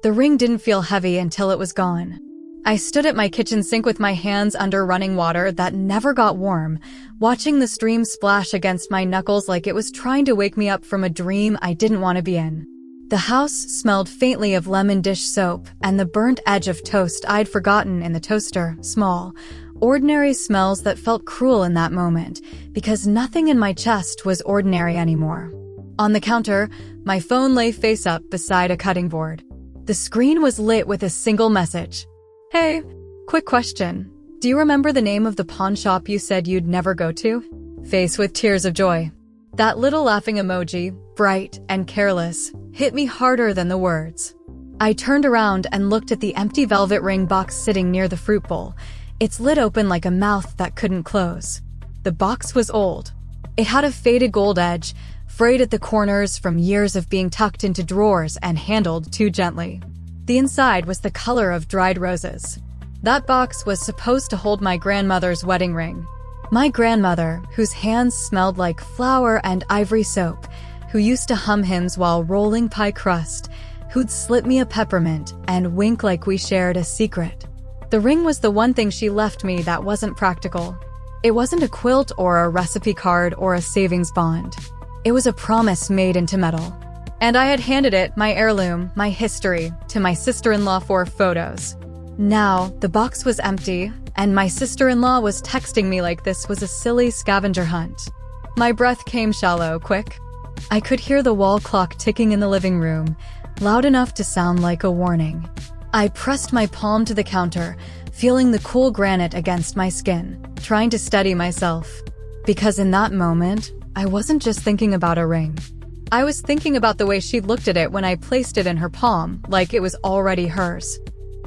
The ring didn't feel heavy until it was gone. I stood at my kitchen sink with my hands under running water that never got warm, watching the stream splash against my knuckles like it was trying to wake me up from a dream I didn't want to be in. The house smelled faintly of lemon dish soap and the burnt edge of toast I'd forgotten in the toaster, small, ordinary smells that felt cruel in that moment, because nothing in my chest was ordinary anymore. On the counter, my phone lay face up beside a cutting board. The screen was lit with a single message. Hey, quick question. Do you remember the name of the pawn shop you said you'd never go to? Face with tears of joy. That little laughing emoji, bright and careless, hit me harder than the words. I turned around and looked at the empty velvet ring box sitting near the fruit bowl, its lid open like a mouth that couldn't close. The box was old. It had a faded gold edge, frayed at the corners from years of being tucked into drawers and handled too gently. The inside was the color of dried roses. That box was supposed to hold my grandmother's wedding ring. My grandmother, whose hands smelled like flour and ivory soap, who used to hum hymns while rolling pie crust, who'd slip me a peppermint and wink like we shared a secret. The ring was the one thing she left me that wasn't practical. It wasn't a quilt or a recipe card or a savings bond. It was a promise made into metal. And I had handed it, my heirloom, my history, to my sister-in-law for photos. Now, the box was empty, and my sister-in-law was texting me like this was a silly scavenger hunt. My breath came shallow, quick. I could hear the wall clock ticking in the living room, loud enough to sound like a warning. I pressed my palm to the counter, feeling the cool granite against my skin, trying to steady myself. Because in that moment, I wasn't just thinking about a ring. I was thinking about the way she looked at it when I placed it in her palm, like it was already hers.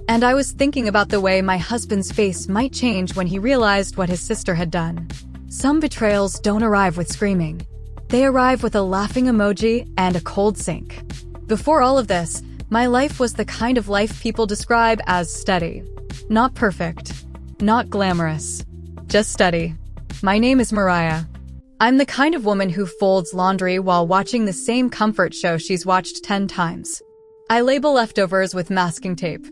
And I was thinking about the way my husband's face might change when he realized what his sister had done. Some betrayals don't arrive with screaming. They arrive with a laughing emoji and a cold sink. Before all of this, my life was the kind of life people describe as steady. Not perfect. Not glamorous. Just steady. My name is Mariah. I'm the kind of woman who folds laundry while watching the same comfort show she's watched 10 times. I label leftovers with masking tape.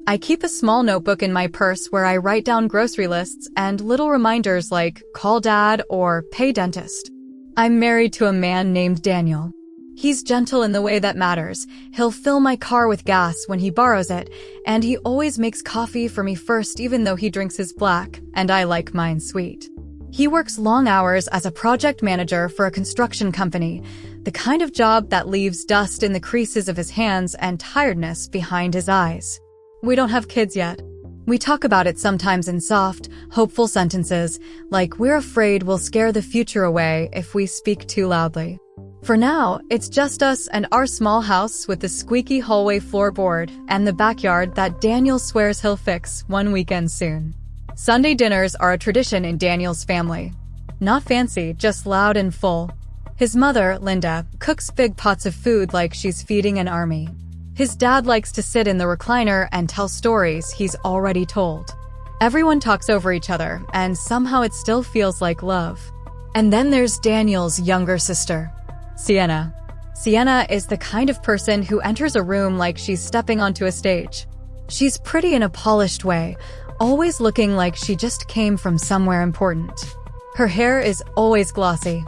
I keep a small notebook in my purse where I write down grocery lists and little reminders like call dad or pay dentist. I'm married to a man named Daniel. He's gentle in the way that matters. He'll fill my car with gas when he borrows it, and he always makes coffee for me first even though he drinks his black, and I like mine sweet. He works long hours as a project manager for a construction company, the kind of job that leaves dust in the creases of his hands and tiredness behind his eyes. We don't have kids yet. We talk about it sometimes in soft, hopeful sentences, like we're afraid we'll scare the future away if we speak too loudly. For now, it's just us and our small house with the squeaky hallway floorboard and the backyard that Daniel swears he'll fix one weekend soon. Sunday dinners are a tradition in Daniel's family. Not fancy, just loud and full. His mother, Linda, cooks big pots of food like she's feeding an army. His dad likes to sit in the recliner and tell stories he's already told. Everyone talks over each other, and somehow it still feels like love. And then there's Daniel's younger sister, Sienna. Sienna is the kind of person who enters a room like she's stepping onto a stage. She's pretty in a polished way, always looking like she just came from somewhere important. Her hair is always glossy.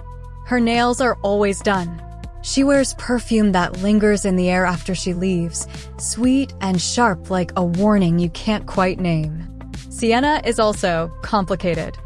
Her nails are always done. She wears perfume that lingers in the air after she leaves, sweet and sharp like a warning you can't quite name. Sienna is also complicated.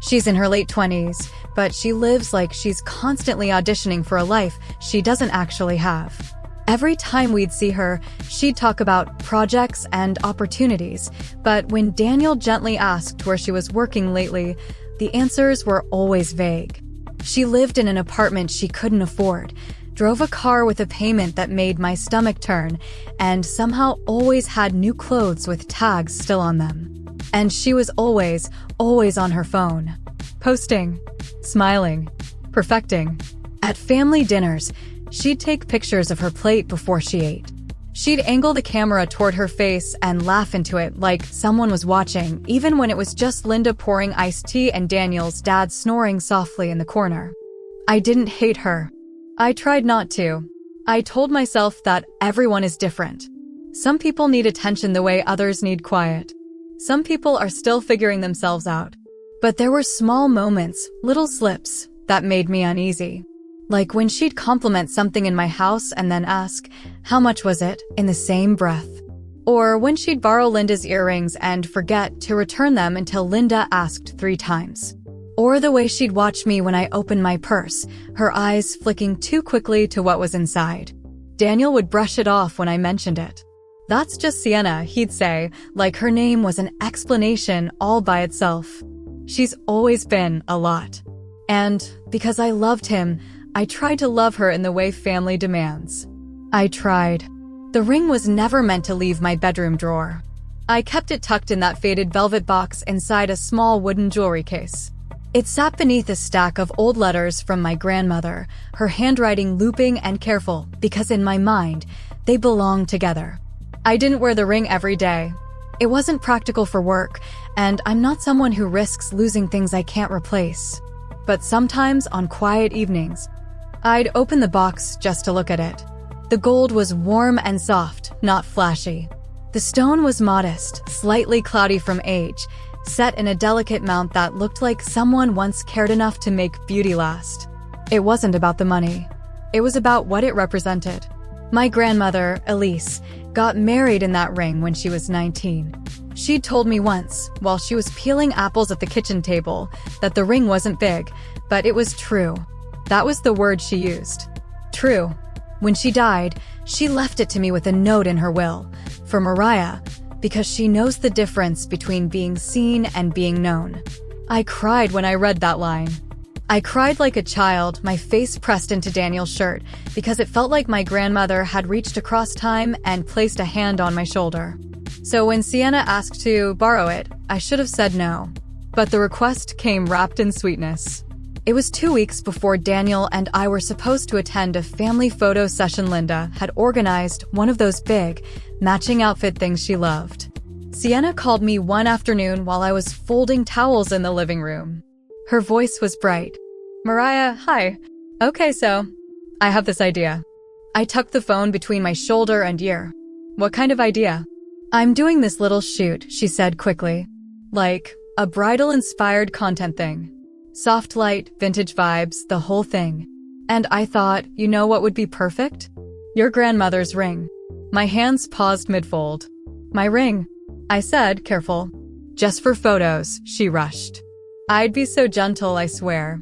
She's in her late 20s, but she lives like she's constantly auditioning for a life she doesn't actually have. Every time we'd see her, she'd talk about projects and opportunities, but when Daniel gently asked where she was working lately, the answers were always vague. She lived in an apartment she couldn't afford, drove a car with a payment that made my stomach turn, and somehow always had new clothes with tags still on them. And she was always on her phone. Posting, smiling, perfecting. At family dinners, she'd take pictures of her plate before she ate. She'd angle the camera toward her face and laugh into it like someone was watching, even when it was just Linda pouring iced tea and Daniel's dad snoring softly in the corner. I didn't hate her. I tried not to. I told myself that everyone is different. Some people need attention the way others need quiet. Some people are still figuring themselves out. But there were small moments, little slips, that made me uneasy. Like when she'd compliment something in my house and then ask, "How much was it?" in the same breath. Or when she'd borrow Linda's earrings and forget to return them until Linda asked 3 times. Or the way she'd watch me when I opened my purse, her eyes flicking too quickly to what was inside. Daniel would brush it off when I mentioned it. "That's just Sienna," he'd say, like her name was an explanation all by itself. She's always been a lot. And because I loved him, I tried to love her in the way family demands. I tried. The ring was never meant to leave my bedroom drawer. I kept it tucked in that faded velvet box inside a small wooden jewelry case. It sat beneath a stack of old letters from my grandmother, her handwriting looping and careful because in my mind, they belonged together. I didn't wear the ring every day. It wasn't practical for work, and I'm not someone who risks losing things I can't replace. But sometimes, on quiet evenings, I'd open the box just to look at it. The gold was warm and soft, not flashy. The stone was modest, slightly cloudy from age, set in a delicate mount that looked like someone once cared enough to make beauty last. It wasn't about the money. It was about what it represented. My grandmother, Elise, got married in that ring when she was 19. She'd told me once, while she was peeling apples at the kitchen table, that the ring wasn't big, but it was true. That was the word she used. True. When she died, she left it to me with a note in her will, for Mariah, because she knows the difference between being seen and being known. I cried when I read that line. I cried like a child, my face pressed into Daniel's shirt, because it felt like my grandmother had reached across time and placed a hand on my shoulder. So when Sienna asked to borrow it, I should have said no. But the request came wrapped in sweetness. It was 2 weeks before Daniel and I were supposed to attend a family photo session. Linda had organized one of those big, matching outfit things she loved. Sienna called me one afternoon while I was folding towels in the living room. Her voice was bright. "Mariah, hi. Okay, so I have this idea." I tucked the phone between my shoulder and ear. "What kind of idea?" "I'm doing this little shoot," she said quickly. "Like a bridal-inspired content thing. Soft light, vintage vibes, the whole thing." And I thought, you know what would be perfect? Your grandmother's ring. My hands paused mid-fold. "My ring," I said, careful. "Just for photos," she rushed. "I'd be so gentle, I swear.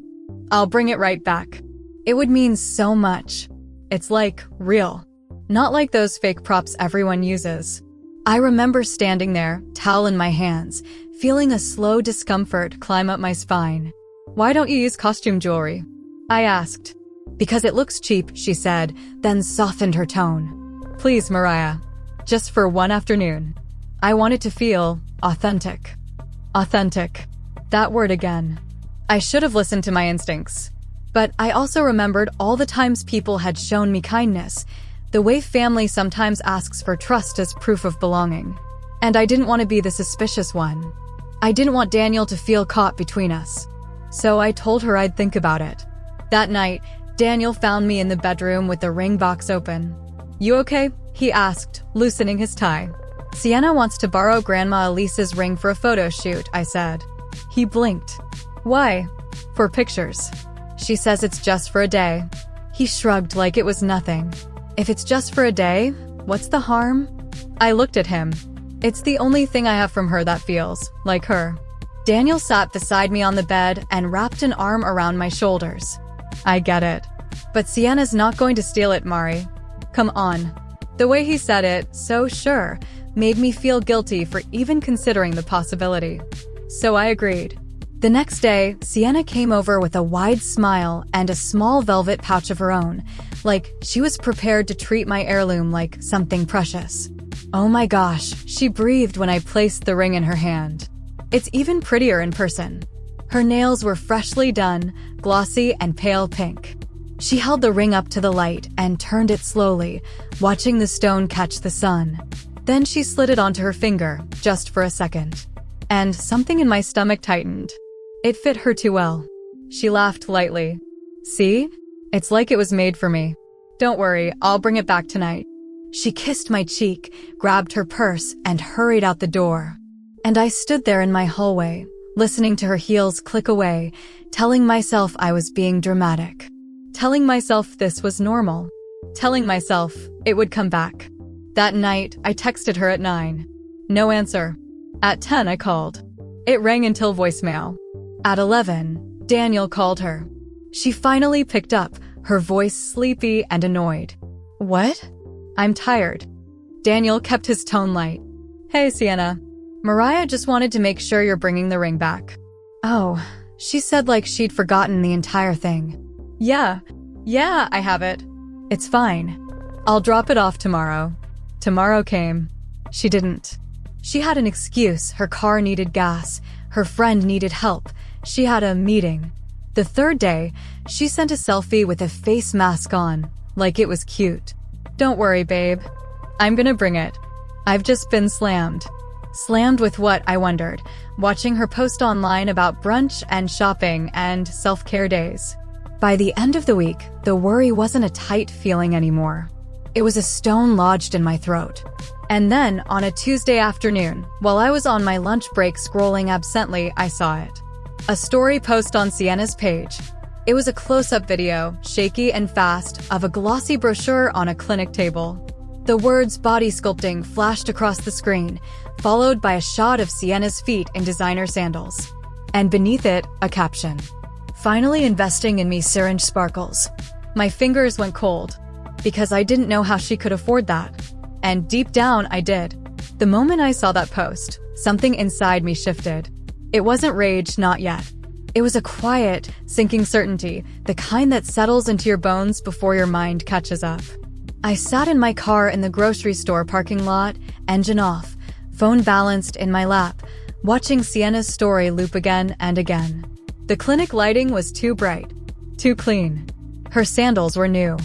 I'll bring it right back. It would mean so much. It's like real. Not like those fake props everyone uses." I remember standing there, towel in my hands, feeling a slow discomfort climb up my spine. "Why don't you use costume jewelry?" I asked. "Because it looks cheap," she said, then softened her tone. "Please, Mariah. Just for one afternoon. I want it to feel authentic." Authentic. That word again. I should have listened to my instincts. But I also remembered all the times people had shown me kindness, the way family sometimes asks for trust as proof of belonging. And I didn't want to be the suspicious one. I didn't want Daniel to feel caught between us. So I told her I'd think about it. That night, Daniel found me in the bedroom with the ring box open. "You okay?" he asked, loosening his tie. "Sienna wants to borrow Grandma Elise's ring for a photo shoot," I said. He blinked. "Why?" "For pictures. She says it's just for a day." He shrugged like it was nothing. "If it's just for a day, what's the harm?" I looked at him. "It's the only thing I have from her that feels like her." Daniel sat beside me on the bed and wrapped an arm around my shoulders. "I get it. But Sienna's not going to steal it, Mari. Come on." The way he said it, so sure, made me feel guilty for even considering the possibility. So I agreed. The next day, Sienna came over with a wide smile and a small velvet pouch of her own, like she was prepared to treat my heirloom like something precious. Oh my gosh, she breathed when I placed the ring in her hand. It's even prettier in person. Her nails were freshly done, glossy and pale pink. She held the ring up to the light and turned it slowly, watching the stone catch the sun. Then she slid it onto her finger, just for a second. And something in my stomach tightened. It fit her too well. She laughed lightly. "See? It's like it was made for me. Don't worry, I'll bring it back tonight." She kissed my cheek, grabbed her purse, and hurried out the door. And I stood there in my hallway, listening to her heels click away, telling myself I was being dramatic. Telling myself this was normal. Telling myself it would come back. That night, I texted her at 9. No answer. At 10, I called. It rang until voicemail. At 11, Daniel called her. She finally picked up, her voice sleepy and annoyed. What? I'm tired. Daniel kept his tone light. Hey, Sienna. Mariah just wanted to make sure you're bringing the ring back. Oh, she said like she'd forgotten the entire thing. Yeah, I have it. It's fine. I'll drop it off tomorrow. Tomorrow came. She didn't. She had an excuse. Her car needed gas. Her friend needed help. She had a meeting. The third day, she sent a selfie with a face mask on, like it was cute. Don't worry, babe. I'm gonna bring it. I've just been slammed. Slammed with what, I wondered, watching her post online about brunch and shopping and self-care days. By the end of the week, the worry wasn't a tight feeling anymore. It was a stone lodged in my throat. And then, on a Tuesday afternoon, while I was on my lunch break scrolling absently, I saw it. A story post on Sienna's page. It was a close-up video, shaky and fast, of a glossy brochure on a clinic table. The words body sculpting flashed across the screen, followed by a shot of Sienna's feet in designer sandals. And beneath it, a caption. Finally investing in me, syringe sparkles. My fingers went cold, because I didn't know how she could afford that. And deep down, I did. The moment I saw that post, something inside me shifted. It wasn't rage, not yet. It was a quiet, sinking certainty, the kind that settles into your bones before your mind catches up. I sat in my car in the grocery store parking lot, engine off, phone balanced in my lap, watching Sienna's story loop again and again. The clinic lighting was too bright, too clean. Her sandals were new,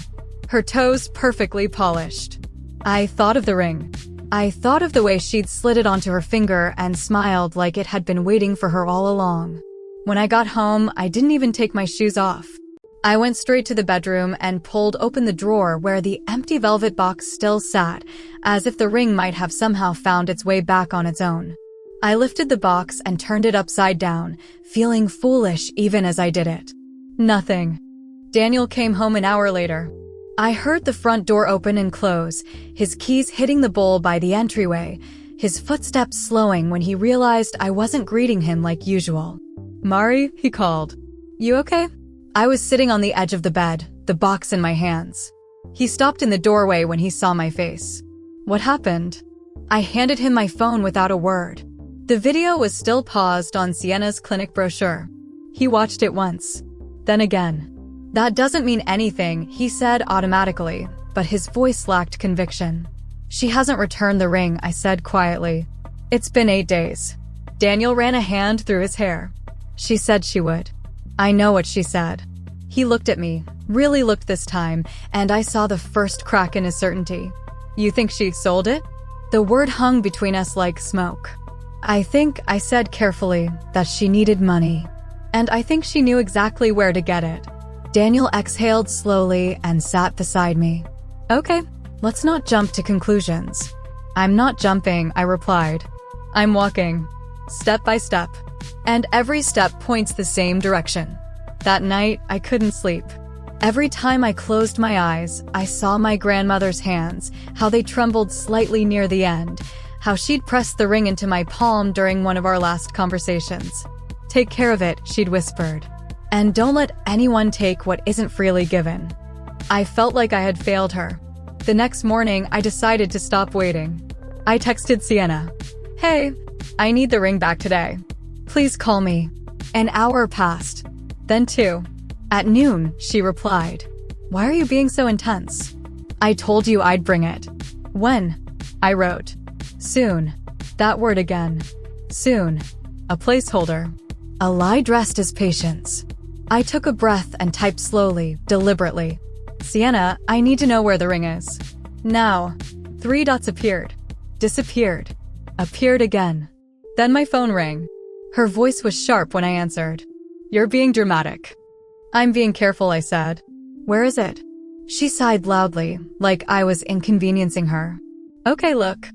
her toes perfectly polished. I thought of the ring. I thought of the way she'd slid it onto her finger and smiled like it had been waiting for her all along. When I got home, I didn't even take my shoes off. I went straight to the bedroom and pulled open the drawer where the empty velvet box still sat, as if the ring might have somehow found its way back on its own. I lifted the box and turned it upside down, feeling foolish even as I did it. Nothing. Daniel came home an hour later. I heard the front door open and close, his keys hitting the bowl by the entryway, his footsteps slowing when he realized I wasn't greeting him like usual. Mari, he called. You okay? I was sitting on the edge of the bed, the box in my hands. He stopped in the doorway when he saw my face. What happened? I handed him my phone without a word. The video was still paused on Sienna's clinic brochure. He watched it once, then again. That doesn't mean anything, he said automatically, but his voice lacked conviction. She hasn't returned the ring, I said quietly. It's been 8 days. Daniel ran a hand through his hair. She said she would. I know what she said. He looked at me, really looked this time, and I saw the first crack in his certainty. You think she sold it? The word hung between us like smoke. I think, I said carefully, that she needed money. And I think she knew exactly where to get it. Daniel exhaled slowly and sat beside me. Okay, let's not jump to conclusions. I'm not jumping, I replied. I'm walking, step by step. And every step points the same direction. That night, I couldn't sleep. Every time I closed my eyes, I saw my grandmother's hands, how they trembled slightly near the end, how she'd pressed the ring into my palm during one of our last conversations. Take care of it, she'd whispered. And don't let anyone take what isn't freely given. I felt like I had failed her. The next morning, I decided to stop waiting. I texted Sienna. Hey, I need the ring back today. Please call me. An hour passed. Then 2. At noon, she replied. Why are you being so intense? I told you I'd bring it. When? I wrote. Soon. That word again. Soon. A placeholder. A lie dressed as patience. I took a breath and typed slowly, deliberately. Sienna, I need to know where the ring is. Now. 3 dots appeared. Disappeared. Appeared again. Then my phone rang. Her voice was sharp when I answered. You're being dramatic. I'm being careful, I said. Where is it? She sighed loudly, like I was inconveniencing her. Okay, look.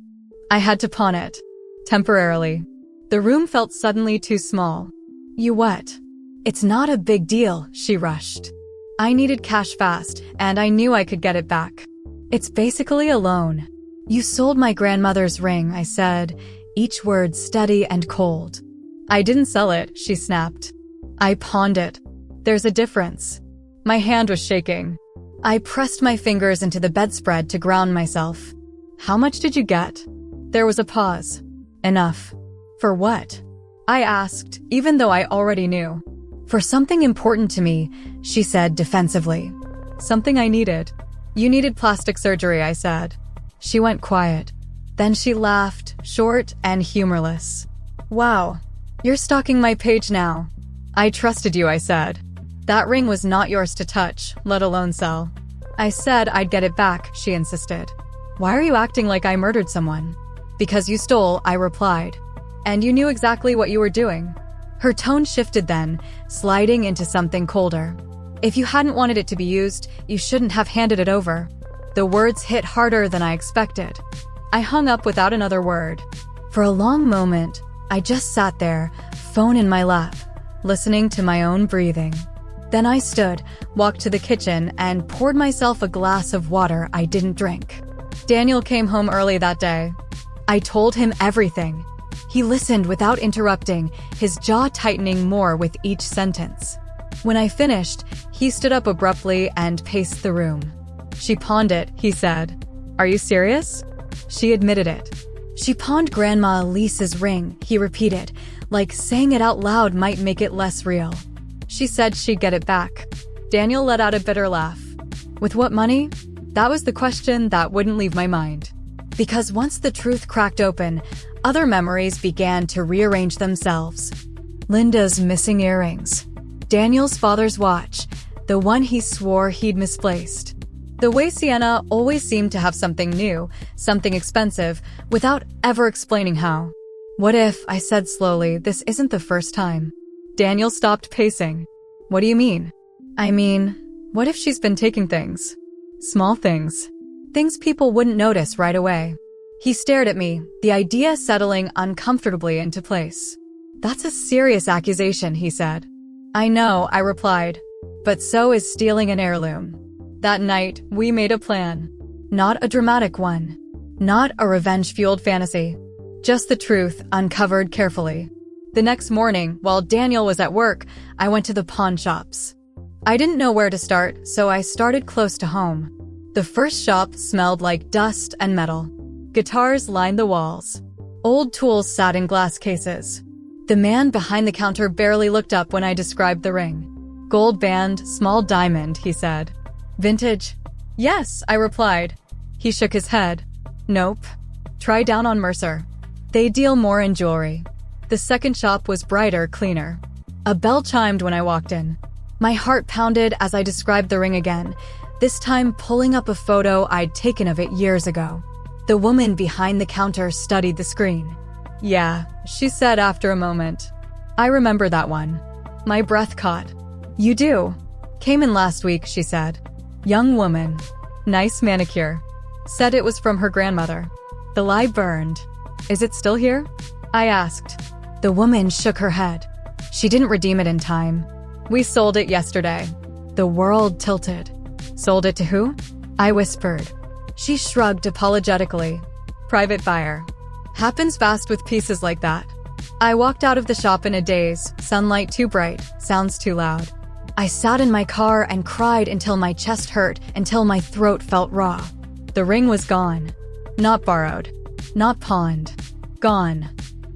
I had to pawn it. Temporarily. The room felt suddenly too small. You what? It's not a big deal, she rushed. I needed cash fast, and I knew I could get it back. It's basically a loan. You sold my grandmother's ring, I said, each word steady and cold. I didn't sell it, she snapped. I pawned it. There's a difference. My hand was shaking. I pressed my fingers into the bedspread to ground myself. How much did you get? There was a pause. Enough. For what? I asked, even though I already knew. For something important to me, she said defensively. Something I needed. You needed plastic surgery, I said. She went quiet. Then she laughed, short and humorless. Wow, you're stalking my page now. I trusted you, I said. That ring was not yours to touch, let alone sell. I said I'd get it back, she insisted. Why are you acting like I murdered someone? Because you stole, I replied. And you knew exactly what you were doing. Her tone shifted then, sliding into something colder. If you hadn't wanted it to be used, you shouldn't have handed it over. The words hit harder than I expected. I hung up without another word. For a long moment, I just sat there, phone in my lap, listening to my own breathing. Then I stood, walked to the kitchen, and poured myself a glass of water I didn't drink. Daniel came home early that day. I told him everything. He listened without interrupting, his jaw tightening more with each sentence. When I finished, he stood up abruptly and paced the room. She pawned it, he said. Are you serious? She admitted it. She pawned Grandma Elise's ring, he repeated, like saying it out loud might make it less real. She said she'd get it back. Daniel let out a bitter laugh. With what money? That was the question that wouldn't leave my mind. Because once the truth cracked open, other memories began to rearrange themselves. Linda's missing earrings. Daniel's father's watch, the one he swore he'd misplaced. The way Sienna always seemed to have something new, something expensive, without ever explaining how. What if, I said slowly, this isn't the first time? Daniel stopped pacing. What do you mean? I mean, what if she's been taking things? Small things. Things people wouldn't notice right away. He stared at me, the idea settling uncomfortably into place. That's a serious accusation, he said. I know, I replied. But so is stealing an heirloom. That night, we made a plan. Not a dramatic one. Not a revenge-fueled fantasy. Just the truth, uncovered carefully. The next morning, while Daniel was at work, I went to the pawn shops. I didn't know where to start, so I started close to home. The first shop smelled like dust and metal. Guitars lined the walls. Old tools sat in glass cases. The man behind the counter barely looked up when I described the ring. Gold band, small diamond, he said. Vintage? Yes, I replied. He shook his head. Nope. Try down on Mercer. They deal more in jewelry. The second shop was brighter, cleaner. A bell chimed when I walked in. My heart pounded as I described the ring again, this time pulling up a photo I'd taken of it years ago. The woman behind the counter studied the screen. Yeah, she said after a moment. I remember that one. My breath caught. You do? Came in last week, she said. Young woman. Nice manicure. Said it was from her grandmother. The lie burned. Is it still here? I asked. The woman shook her head. She didn't redeem it in time. We sold it yesterday. The world tilted. Sold it to who? I whispered. She shrugged apologetically. Private buyer. Happens fast with pieces like that. I walked out of the shop in a daze, sunlight too bright, sounds too loud. I sat in my car and cried until my chest hurt, until my throat felt raw. The ring was gone. Not borrowed. Not pawned. Gone.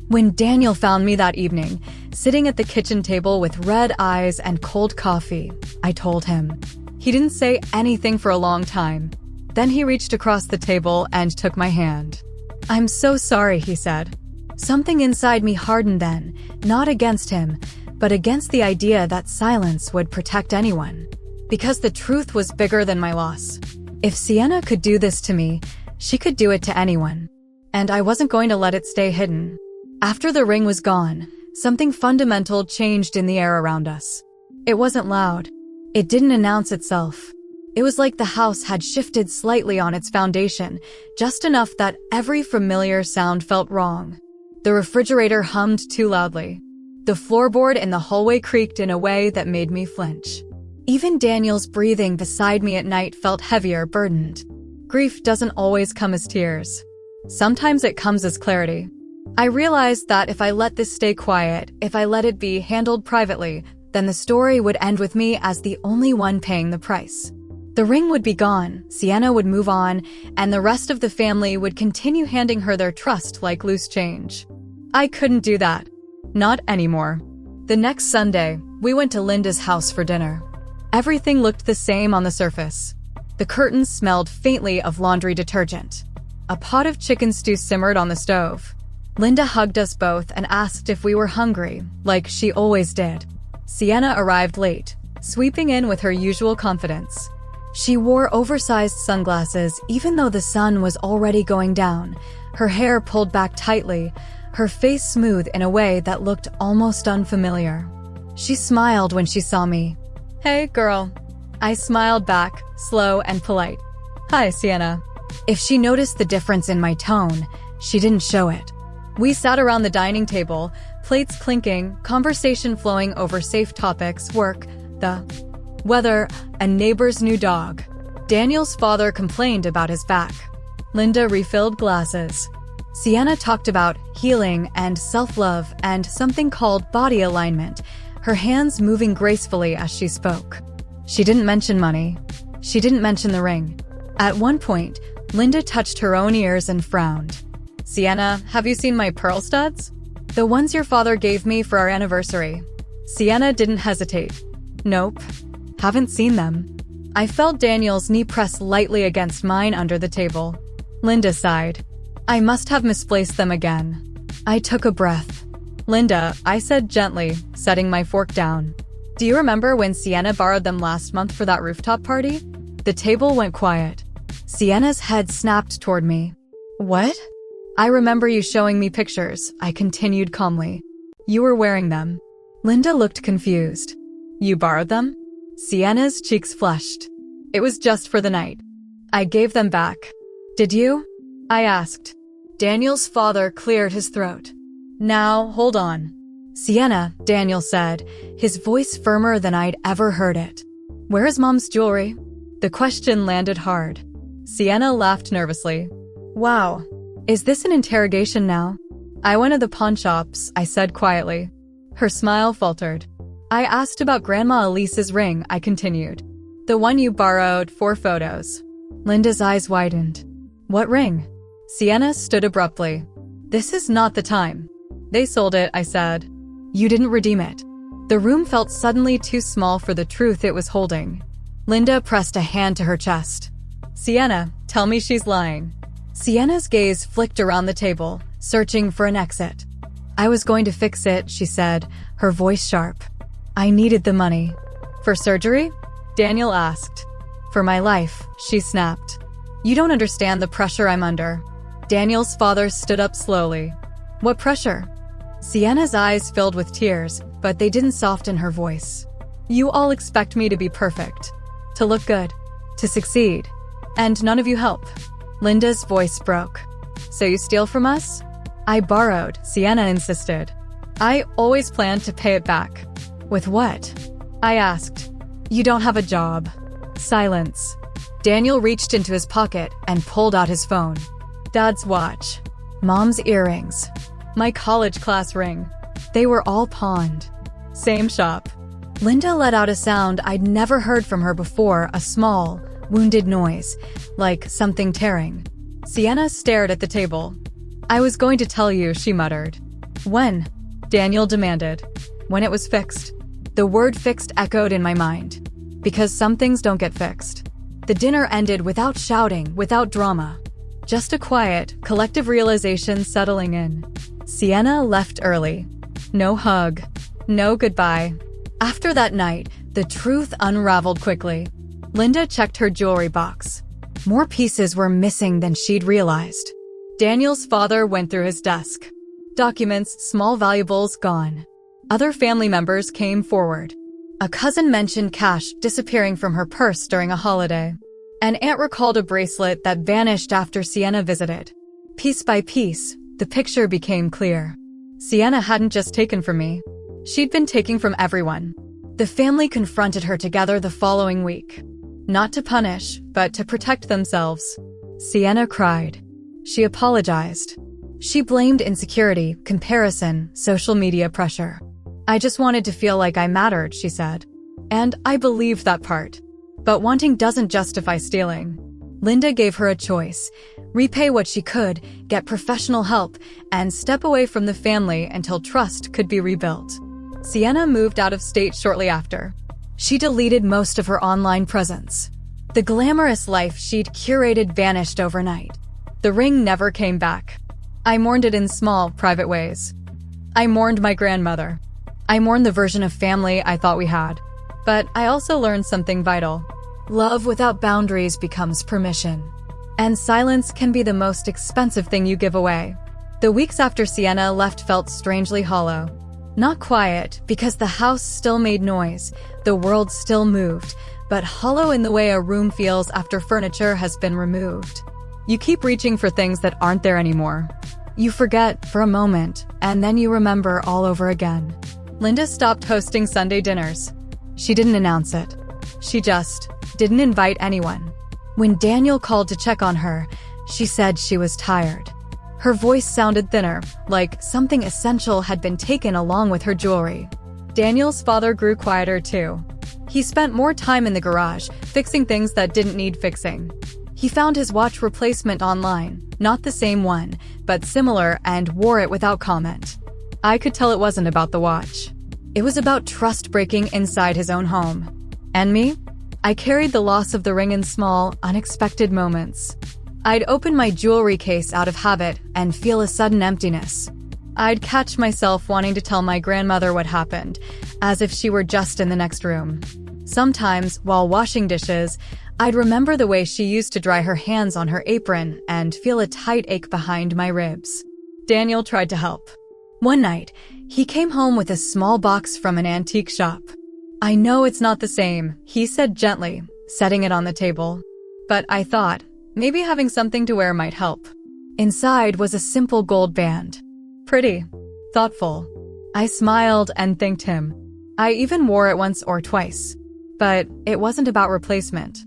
When Daniel found me that evening, sitting at the kitchen table with red eyes and cold coffee, I told him. He didn't say anything for a long time. Then he reached across the table and took my hand. I'm so sorry, he said. Something inside me hardened then, not against him, but against the idea that silence would protect anyone. Because the truth was bigger than my loss. If Sienna could do this to me, she could do it to anyone. And I wasn't going to let it stay hidden. After the ring was gone, something fundamental changed in the air around us. It wasn't loud. It didn't announce itself. It was like the house had shifted slightly on its foundation, just enough that every familiar sound felt wrong. The refrigerator hummed too loudly. The floorboard in the hallway creaked in a way that made me flinch. Even Daniel's breathing beside me at night felt heavier, burdened. Grief doesn't always come as tears. Sometimes it comes as clarity. I realized that if I let this stay quiet, if I let it be handled privately, then the story would end with me as the only one paying the price. The ring would be gone, Sienna would move on, and the rest of the family would continue handing her their trust like loose change. I couldn't do that. Not anymore. The next Sunday, we went to Linda's house for dinner. Everything looked the same on the surface. The curtains smelled faintly of laundry detergent. A pot of chicken stew simmered on the stove. Linda hugged us both and asked if we were hungry, like she always did. Sienna arrived late, sweeping in with her usual confidence. She wore oversized sunglasses even though the sun was already going down, her hair pulled back tightly, her face smooth in a way that looked almost unfamiliar. She smiled when she saw me. "Hey, girl." I smiled back, slow and polite. "Hi, Sienna." If she noticed the difference in my tone, she didn't show it. We sat around the dining table, plates clinking, conversation flowing over safe topics, work, the weather, a neighbor's new dog. Daniel's father complained about his back. Linda refilled glasses. Sienna talked about healing and self-love and something called body alignment, her hands moving gracefully as she spoke. She didn't mention money. She didn't mention the ring. At one point, Linda touched her own ears and frowned. "Sienna, have you seen my pearl studs?" "The ones your father gave me for our anniversary." Sienna didn't hesitate. "Nope. Haven't seen them." I felt Daniel's knee press lightly against mine under the table. Linda sighed. "I must have misplaced them again." I took a breath. "Linda," I said gently, setting my fork down. "Do you remember when Sienna borrowed them last month for that rooftop party?" The table went quiet. Sienna's head snapped toward me. "What?" "I remember you showing me pictures," I continued calmly. "You were wearing them." Linda looked confused. "You borrowed them?" Sienna's cheeks flushed. "It was just for the night. I gave them back." "Did you?" I asked. Daniel's father cleared his throat. "Now, hold on." "Sienna," Daniel said, his voice firmer than I'd ever heard it. "Where is Mom's jewelry?" The question landed hard. Sienna laughed nervously. "Wow. Is this an interrogation now?" "I went to the pawn shops," I said quietly. Her smile faltered. "I asked about Grandma Elise's ring," I continued. "The one you borrowed for photos." Linda's eyes widened. "What ring?" Sienna stood abruptly. "This is not the time." "They sold it," I said. "You didn't redeem it." The room felt suddenly too small for the truth it was holding. Linda pressed a hand to her chest. "Sienna, tell me she's lying." Sienna's gaze flicked around the table, searching for an exit. "I was going to fix it," she said, her voice sharp. "I needed the money." "For surgery?" Daniel asked. "For my life," she snapped. "You don't understand the pressure I'm under." Daniel's father stood up slowly. "What pressure?" Sienna's eyes filled with tears, but they didn't soften her voice. "You all expect me to be perfect, to look good, to succeed, and none of you help." Linda's voice broke. "So you steal from us?" "I borrowed," Sienna insisted. "I always planned to pay it back." "With what?" I asked. "You don't have a job." Silence. Daniel reached into his pocket and pulled out his phone. Dad's watch. Mom's earrings. My college class ring. They were all pawned. Same shop. Linda let out a sound I'd never heard from her before, a small, wounded noise, like something tearing. Sienna stared at the table. "I was going to tell you," she muttered. "When?" Daniel demanded. "When it was fixed." The word fixed echoed in my mind. Because some things don't get fixed. The dinner ended without shouting, without drama. Just a quiet, collective realization settling in. Sienna left early. No hug. No goodbye. After that night, the truth unraveled quickly. Linda checked her jewelry box. More pieces were missing than she'd realized. Daniel's father went through his desk. Documents, small valuables, gone. Other family members came forward. A cousin mentioned cash disappearing from her purse during a holiday. An aunt recalled a bracelet that vanished after Sienna visited. Piece by piece, the picture became clear. Sienna hadn't just taken from me. She'd been taking from everyone. The family confronted her together the following week. Not to punish, but to protect themselves. Sienna cried. She apologized. She blamed insecurity, comparison, social media pressure. I just wanted to feel like I mattered, she said. And I believed that part. But wanting doesn't justify stealing. Linda gave her a choice. Repay what she could, get professional help, and step away from the family until trust could be rebuilt. Sienna moved out of state shortly after. She deleted most of her online presence. The glamorous life she'd curated vanished overnight. The ring never came back. I mourned it in small, private ways. I mourned my grandmother. I mourned the version of family I thought we had. But I also learned something vital. Love without boundaries becomes permission. And silence can be the most expensive thing you give away. The weeks after Sienna left felt strangely hollow. Not quiet, because the house still made noise, the world still moved, but hollow in the way a room feels after furniture has been removed. You keep reaching for things that aren't there anymore. You forget for a moment, and then you remember all over again. Linda stopped hosting Sunday dinners. She didn't announce it. She just didn't invite anyone. When Daniel called to check on her, she said she was tired. Her voice sounded thinner, like something essential had been taken along with her jewelry. Daniel's father grew quieter too. He spent more time in the garage, fixing things that didn't need fixing. He found his watch replacement online, not the same one, but similar, and wore it without comment. I could tell it wasn't about the watch. It was about trust breaking inside his own home. And me? I carried the loss of the ring in small, unexpected moments. I'd open my jewelry case out of habit and feel a sudden emptiness. I'd catch myself wanting to tell my grandmother what happened, as if she were just in the next room. Sometimes, while washing dishes, I'd remember the way she used to dry her hands on her apron and feel a tight ache behind my ribs. Daniel tried to help. One night, he came home with a small box from an antique shop. I know it's not the same, he said gently, setting it on the table. But I thought, maybe having something to wear might help. Inside was a simple gold band. Pretty. Thoughtful. I smiled and thanked him. I even wore it once or twice. But it wasn't about replacement.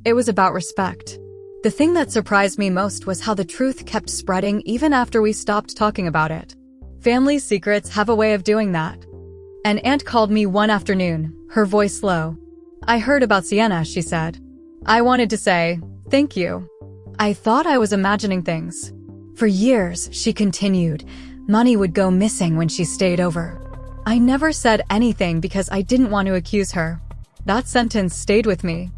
It was about respect. The thing that surprised me most was how the truth kept spreading even after we stopped talking about it. Family secrets have a way of doing that. An aunt called me one afternoon, her voice low. I heard about Sienna, she said. I wanted to say, thank you. I thought I was imagining things. For years, she continued, money would go missing when she stayed over. I never said anything because I didn't want to accuse her. That sentence stayed with me.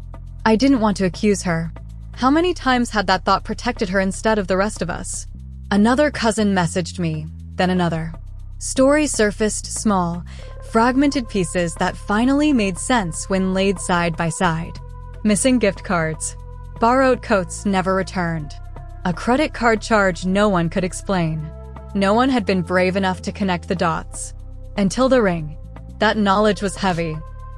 I didn't want to accuse her. How many times had that thought protected her instead of the rest of us? Another cousin messaged me, then another. Stories surfaced small, fragmented pieces that finally made sense when laid side by side. Missing gift cards. Borrowed coats never returned. A credit card charge no one could explain. No one had been brave enough to connect the dots. Until the ring. That knowledge was heavy.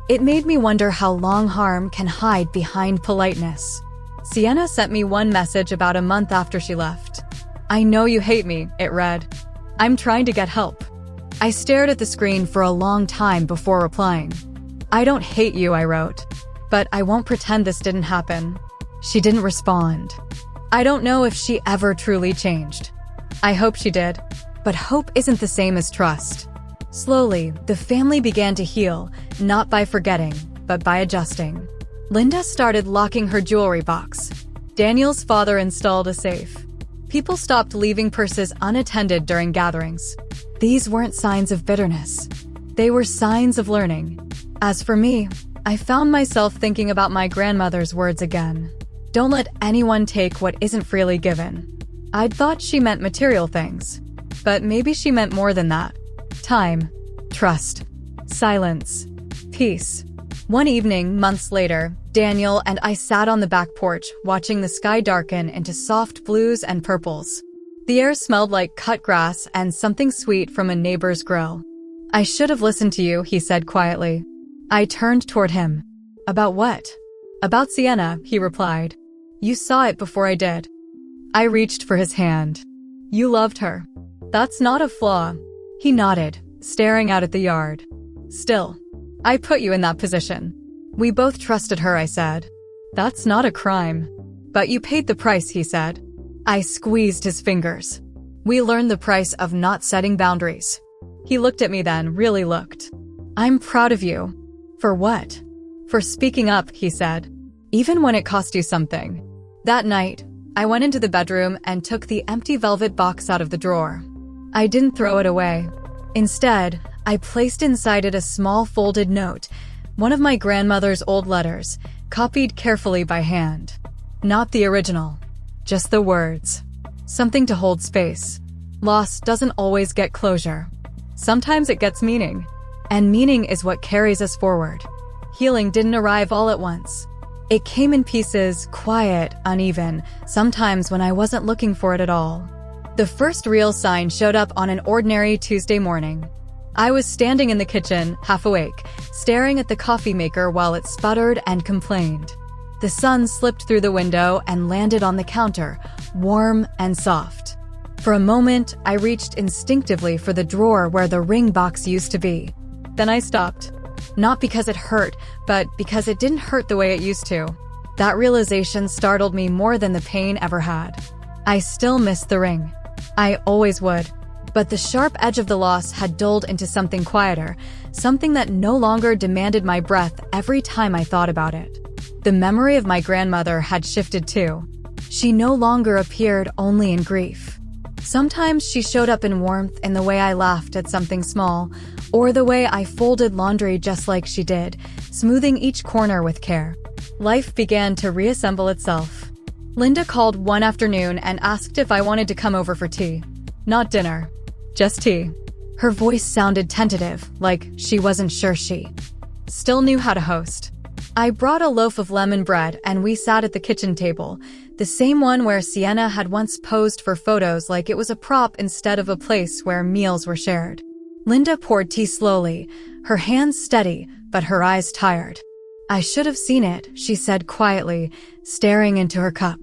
It made me wonder how long harm can hide behind politeness. Sienna sent me one message about a month after she left. I know you hate me, it read. I'm trying to get help. I stared at the screen for a long time before replying. I don't hate you, I wrote. But I won't pretend this didn't happen. She didn't respond. I don't know if she ever truly changed. I hope she did. But hope isn't the same as trust. Slowly, the family began to heal, not by forgetting, but by adjusting. Linda started locking her jewelry box. Daniel's father installed a safe. People stopped leaving purses unattended during gatherings. These weren't signs of bitterness. They were signs of learning. As for me, I found myself thinking about my grandmother's words again. Don't let anyone take what isn't freely given. I'd thought she meant material things. But maybe she meant more than that. Time, trust, silence, peace. One evening, months later, Daniel and I sat on the back porch watching the sky darken into soft blues and purples. The air smelled like cut grass and something sweet from a neighbor's grill. I should have listened to you, he said quietly. I turned toward him. About what? About Sienna, he replied. You saw it before I did. I reached for his hand. You loved her. That's not a flaw. He nodded, staring out at the yard. Still, I put you in that position. We both trusted her, I said. That's not a crime. But you paid the price, he said. I squeezed his fingers. We learned the price of not setting boundaries. He looked at me then, really looked. I'm proud of you. For what? For speaking up, he said. Even when it cost you something. That night, I went into the bedroom and took the empty velvet box out of the drawer. I didn't throw it away. Instead, I placed inside it a small folded note, one of my grandmother's old letters, copied carefully by hand. Not the original, just the words. Something to hold space. Loss doesn't always get closure. Sometimes it gets meaning. And meaning is what carries us forward. Healing didn't arrive all at once. It came in pieces, quiet, uneven, sometimes when I wasn't looking for it at all. The first real sign showed up on an ordinary Tuesday morning. I was standing in the kitchen, half awake, staring at the coffee maker while it sputtered and complained. The sun slipped through the window and landed on the counter, warm and soft. For a moment, I reached instinctively for the drawer where the ring box used to be. Then I stopped. Not because it hurt, but because it didn't hurt the way it used to. That realization startled me more than the pain ever had. I still missed the ring. I always would. But the sharp edge of the loss had dulled into something quieter, something that no longer demanded my breath every time I thought about it. The memory of my grandmother had shifted too. She no longer appeared only in grief. Sometimes she showed up in warmth in the way I laughed at something small, or the way I folded laundry just like she did, smoothing each corner with care. Life began to reassemble itself. Linda called one afternoon and asked if I wanted to come over for tea. Not dinner, just tea. Her voice sounded tentative, like she wasn't sure she still knew how to host. I brought a loaf of lemon bread and we sat at the kitchen table, the same one where Sienna had once posed for photos like it was a prop instead of a place where meals were shared. Linda poured tea slowly, her hands steady, but her eyes tired. I should have seen it, she said quietly, staring into her cup.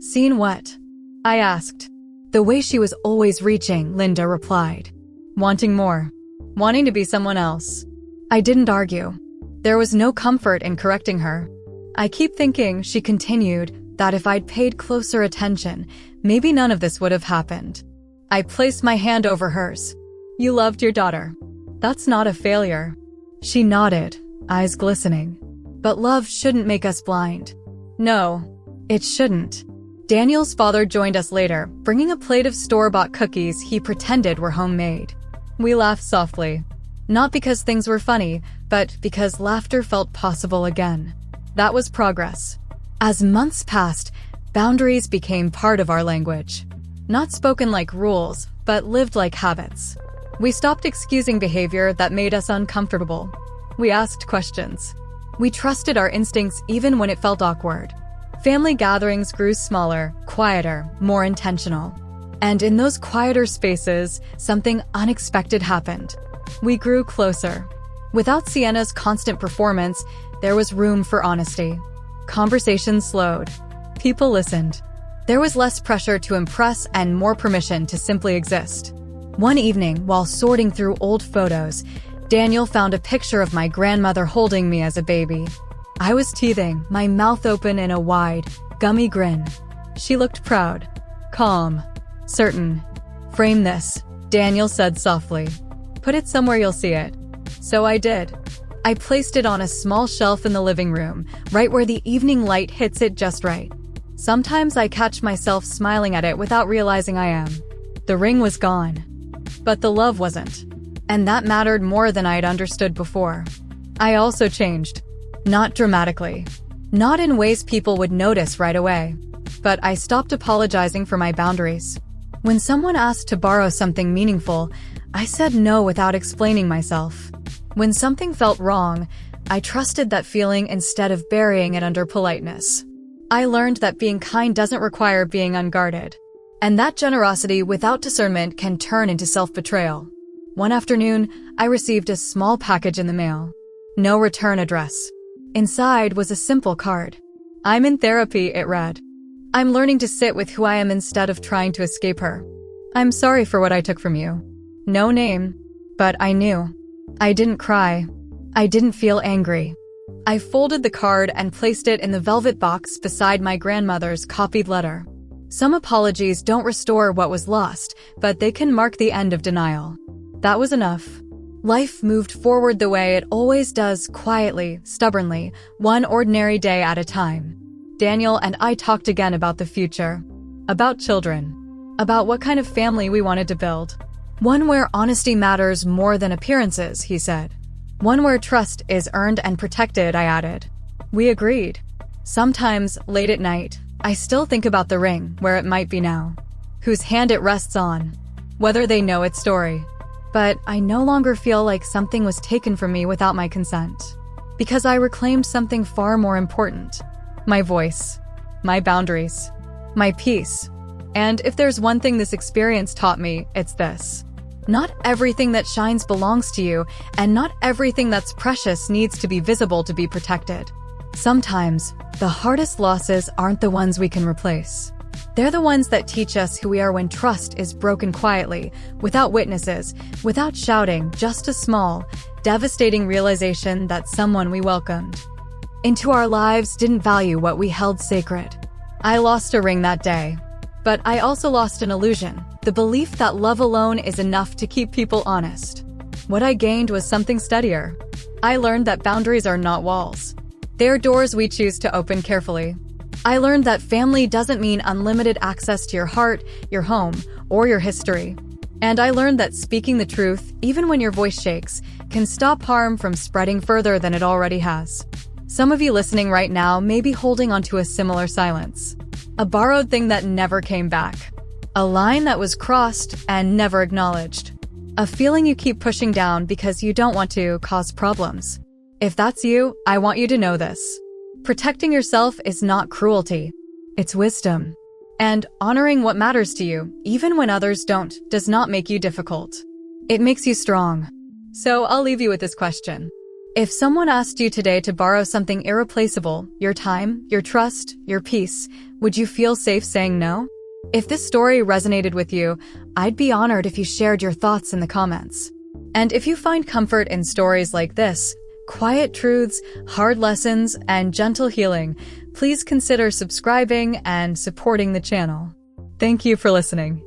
Seen what? I asked. The way she was always reaching, Linda replied. Wanting more. Wanting to be someone else. I didn't argue. There was no comfort in correcting her. I keep thinking, she continued, that if I'd paid closer attention, maybe none of this would have happened. I placed my hand over hers. You loved your daughter. That's not a failure. She nodded, eyes glistening. But love shouldn't make us blind. No, it shouldn't. Daniel's father joined us later, bringing a plate of store-bought cookies he pretended were homemade. We laughed softly. Not because things were funny, but because laughter felt possible again. That was progress. As months passed, boundaries became part of our language. Not spoken like rules, but lived like habits. We stopped excusing behavior that made us uncomfortable. We asked questions. We trusted our instincts even when it felt awkward. Family gatherings grew smaller, quieter, more intentional. And in those quieter spaces, something unexpected happened. We grew closer. Without Sienna's constant performance, there was room for honesty. Conversations slowed. People listened. There was less pressure to impress and more permission to simply exist. One evening, while sorting through old photos, Daniel found a picture of my grandmother holding me as a baby. I was teething, my mouth open in a wide, gummy grin. She looked proud, calm, certain. Frame this, Daniel said softly. Put it somewhere you'll see it. So I did. I placed it on a small shelf in the living room, right where the evening light hits it just right. Sometimes I catch myself smiling at it without realizing I am. The ring was gone. But the love wasn't. And that mattered more than I'd understood before. I also changed. Not dramatically. Not in ways people would notice right away. But I stopped apologizing for my boundaries. When someone asked to borrow something meaningful, I said no without explaining myself. When something felt wrong, I trusted that feeling instead of burying it under politeness. I learned that being kind doesn't require being unguarded. And that generosity without discernment can turn into self-betrayal. One afternoon, I received a small package in the mail. No return address. Inside was a simple card. "I'm in therapy," it read. "I'm learning to sit with who I am instead of trying to escape her. I'm sorry for what I took from you." No name, but I knew. I didn't cry. I didn't feel angry. I folded the card and placed it in the velvet box beside my grandmother's copied letter. Some apologies don't restore what was lost, but they can mark the end of denial. That was enough. Life moved forward the way it always does, quietly, stubbornly, one ordinary day at a time. Daniel and I talked again about the future, about children, about what kind of family we wanted to build. One where honesty matters more than appearances, he said. One where trust is earned and protected, I added. We agreed. Sometimes, late at night, I still think about the ring, where it might be now, whose hand it rests on, whether they know its story. But I no longer feel like something was taken from me without my consent, because I reclaimed something far more important. My voice, my boundaries, my peace. And if there's one thing this experience taught me, it's this. Not everything that shines belongs to you, and not everything that's precious needs to be visible to be protected. Sometimes, the hardest losses aren't the ones we can replace. They're the ones that teach us who we are when trust is broken quietly, without witnesses, without shouting, just a small, devastating realization that someone we welcomed into our lives didn't value what we held sacred. I lost a ring that day, but I also lost an illusion, the belief that love alone is enough to keep people honest. What I gained was something steadier. I learned that boundaries are not walls. They are doors we choose to open carefully. I learned that family doesn't mean unlimited access to your heart, your home, or your history. And I learned that speaking the truth, even when your voice shakes, can stop harm from spreading further than it already has. Some of you listening right now may be holding onto a similar silence. A borrowed thing that never came back. A line that was crossed and never acknowledged. A feeling you keep pushing down because you don't want to cause problems. If that's you, I want you to know this. Protecting yourself is not cruelty. It's wisdom. And honoring what matters to you, even when others don't, does not make you difficult. It makes you strong. So I'll leave you with this question. If someone asked you today to borrow something irreplaceable, your time, your trust, your peace, would you feel safe saying no? If this story resonated with you, I'd be honored if you shared your thoughts in the comments. And if you find comfort in stories like this, quiet truths, hard lessons, and gentle healing, please consider subscribing and supporting the channel. Thank you for listening.